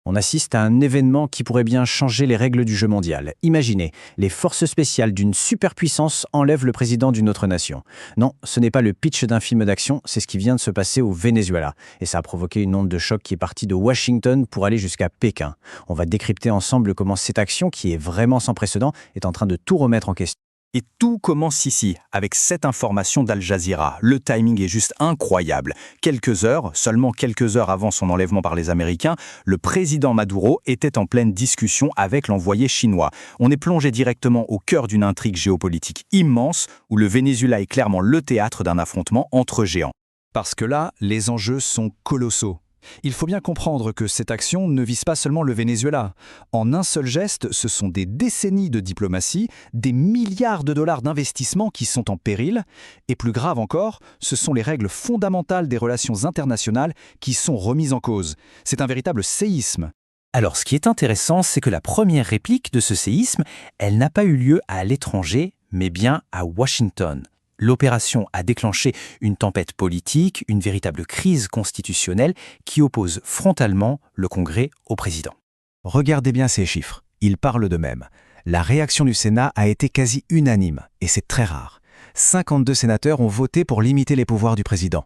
On assiste à un événement qui pourrait bien changer les règles du jeu mondial. Imaginez, les forces spéciales d'une superpuissance enlèvent le président d'une autre nation. Non, ce n'est pas le pitch d'un film d'action, c'est ce qui vient de se passer au Venezuela. Et ça a provoqué une onde de choc qui est partie de Washington pour aller jusqu'à Pékin. On va décrypter ensemble comment cette action, qui est vraiment sans précédent, est en train de tout remettre en question. Et tout commence ici, avec cette information d'Al Jazeera. Le timing est juste incroyable. Seulement quelques heures avant son enlèvement par les Américains, le président Maduro était en pleine discussion avec l'envoyé chinois. On est plongé directement au cœur d'une intrigue géopolitique immense, où le Venezuela est clairement le théâtre d'un affrontement entre géants. Parce que là, les enjeux sont colossaux. Il faut bien comprendre que cette action ne vise pas seulement le Venezuela. En un seul geste, ce sont des décennies de diplomatie, des milliards de dollars d'investissement qui sont en péril, et plus grave encore, ce sont les règles fondamentales des relations internationales qui sont remises en cause. C'est un véritable séisme. Alors, ce qui est intéressant, c'est que la première réplique de ce séisme, elle n'a pas eu lieu à l'étranger, mais bien à Washington. L'opération a déclenché une tempête politique, une véritable crise constitutionnelle qui oppose frontalement le Congrès au président. Regardez bien ces chiffres, ils parlent d'eux-mêmes. La réaction du Sénat a été quasi unanime, et c'est très rare. 52 sénateurs ont voté pour limiter les pouvoirs du président.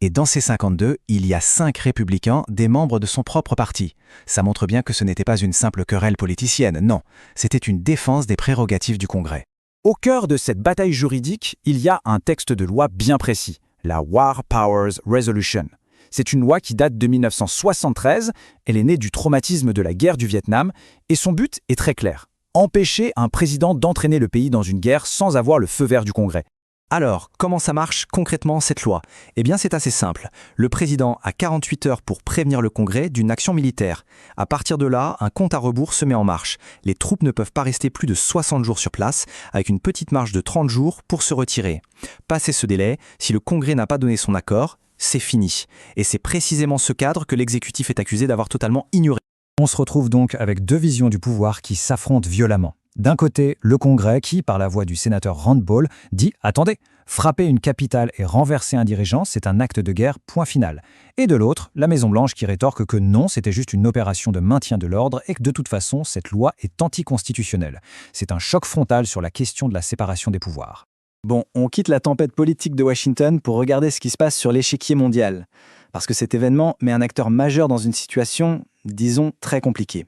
Et dans ces 52, il y a 5 républicains, des membres de son propre parti. Ça montre bien que ce n'était pas une simple querelle politicienne, non, c'était une défense des prérogatives du Congrès. Au cœur de cette bataille juridique, il y a un texte de loi bien précis, la War Powers Resolution. C'est une loi qui date de 1973, elle est née du traumatisme de la guerre du Vietnam, et son but est très clair, empêcher un président d'entraîner le pays dans une guerre sans avoir le feu vert du Congrès. Alors, comment ça marche concrètement cette loi? Eh bien, c'est assez simple. Le président a 48 heures pour prévenir le Congrès d'une action militaire. À partir de là, un compte à rebours se met en marche. Les troupes ne peuvent pas rester plus de 60 jours sur place, avec une petite marge de 30 jours pour se retirer. Passé ce délai, si le Congrès n'a pas donné son accord, c'est fini. Et c'est précisément ce cadre que l'exécutif est accusé d'avoir totalement ignoré. On se retrouve donc avec deux visions du pouvoir qui s'affrontent violemment. D'un côté, le Congrès qui, par la voix du sénateur Rand Paul, dit « Attendez, frapper une capitale et renverser un dirigeant, c'est un acte de guerre, point final ». Et de l'autre, la Maison-Blanche qui rétorque que non, c'était juste une opération de maintien de l'ordre et que de toute façon, cette loi est anticonstitutionnelle. C'est un choc frontal sur la question de la séparation des pouvoirs. Bon, on quitte la tempête politique de Washington pour regarder ce qui se passe sur l'échiquier mondial. Parce que cet événement met un acteur majeur dans une situation, disons, très compliquée.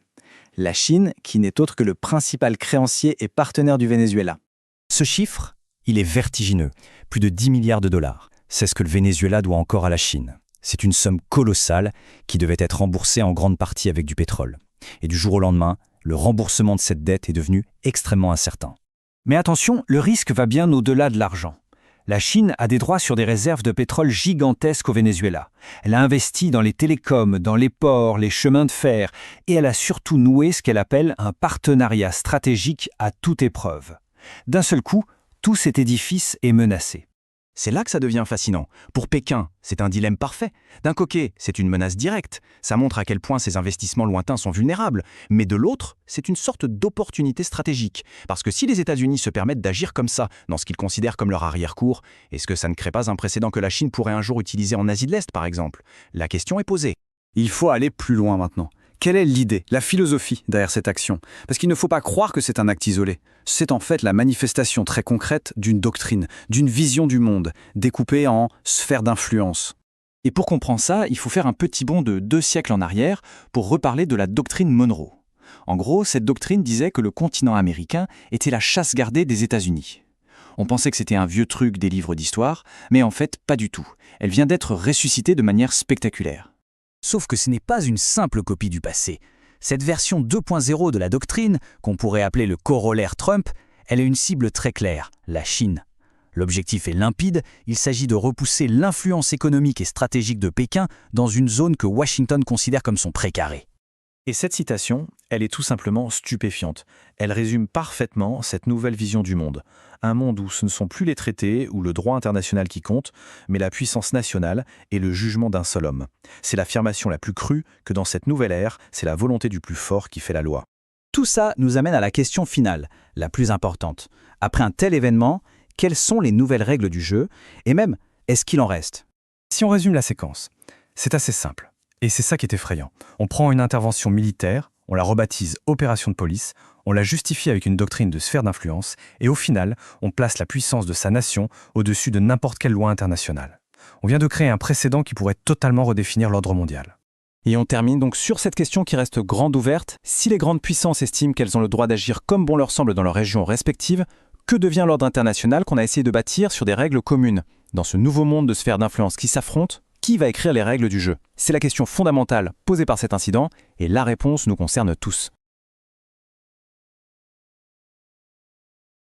La Chine, qui n'est autre que le principal créancier et partenaire du Venezuela. Ce chiffre, il est vertigineux. Plus de 10 milliards de dollars. C'est ce que le Venezuela doit encore à la Chine. C'est une somme colossale qui devait être remboursée en grande partie avec du pétrole. Et du jour au lendemain, le remboursement de cette dette est devenu extrêmement incertain. Mais attention, le risque va bien au-delà de l'argent. La Chine a des droits sur des réserves de pétrole gigantesques au Venezuela. Elle a investi dans les télécoms, dans les ports, les chemins de fer, et elle a surtout noué ce qu'elle appelle un partenariat stratégique à toute épreuve. D'un seul coup, tout cet édifice est menacé. C'est là que ça devient fascinant. Pour Pékin, c'est un dilemme parfait. D'un côté, c'est une menace directe. Ça montre à quel point ces investissements lointains sont vulnérables. Mais de l'autre, c'est une sorte d'opportunité stratégique. Parce que si les États-Unis se permettent d'agir comme ça, dans ce qu'ils considèrent comme leur arrière-cour, est-ce que ça ne crée pas un précédent que la Chine pourrait un jour utiliser en Asie de l'Est, par exemple? La question est posée. Il faut aller plus loin maintenant. Quelle est l'idée, la philosophie derrière cette action? Parce qu'il ne faut pas croire que c'est un acte isolé. C'est en fait la manifestation très concrète d'une doctrine, d'une vision du monde, découpée en sphères d'influence. Et pour comprendre ça, il faut faire un petit bond de 2 siècles en arrière pour reparler de la doctrine Monroe. En gros, cette doctrine disait que le continent américain était la chasse gardée des États-Unis. On pensait que c'était un vieux truc des livres d'histoire, mais en fait, pas du tout. Elle vient d'être ressuscitée de manière spectaculaire. Sauf que ce n'est pas une simple copie du passé. Cette version 2.0 de la doctrine, qu'on pourrait appeler le corollaire Trump, elle a une cible très claire, la Chine. L'objectif est limpide, il s'agit de repousser l'influence économique et stratégique de Pékin dans une zone que Washington considère comme son précaré. Et cette citation, elle est tout simplement stupéfiante. Elle résume parfaitement cette nouvelle vision du monde. Un monde où ce ne sont plus les traités ou le droit international qui comptent, mais la puissance nationale et le jugement d'un seul homme. C'est l'affirmation la plus crue que dans cette nouvelle ère, c'est la volonté du plus fort qui fait la loi. Tout ça nous amène à la question finale, la plus importante. Après un tel événement, quelles sont les nouvelles règles du jeu? Et même, est-ce qu'il en reste? Si on résume la séquence, c'est assez simple. Et c'est ça qui est effrayant. On prend une intervention militaire, on la rebaptise opération de police, on la justifie avec une doctrine de sphère d'influence, et au final, on place la puissance de sa nation au-dessus de n'importe quelle loi internationale. On vient de créer un précédent qui pourrait totalement redéfinir l'ordre mondial. Et on termine donc sur cette question qui reste grande ouverte. Si les grandes puissances estiment qu'elles ont le droit d'agir comme bon leur semble dans leurs régions respectives, que devient l'ordre international qu'on a essayé de bâtir sur des règles communes? Dans ce nouveau monde de sphères d'influence qui s'affrontent, qui va écrire les règles du jeu? C'est la question fondamentale posée par cet incident, et la réponse nous concerne tous.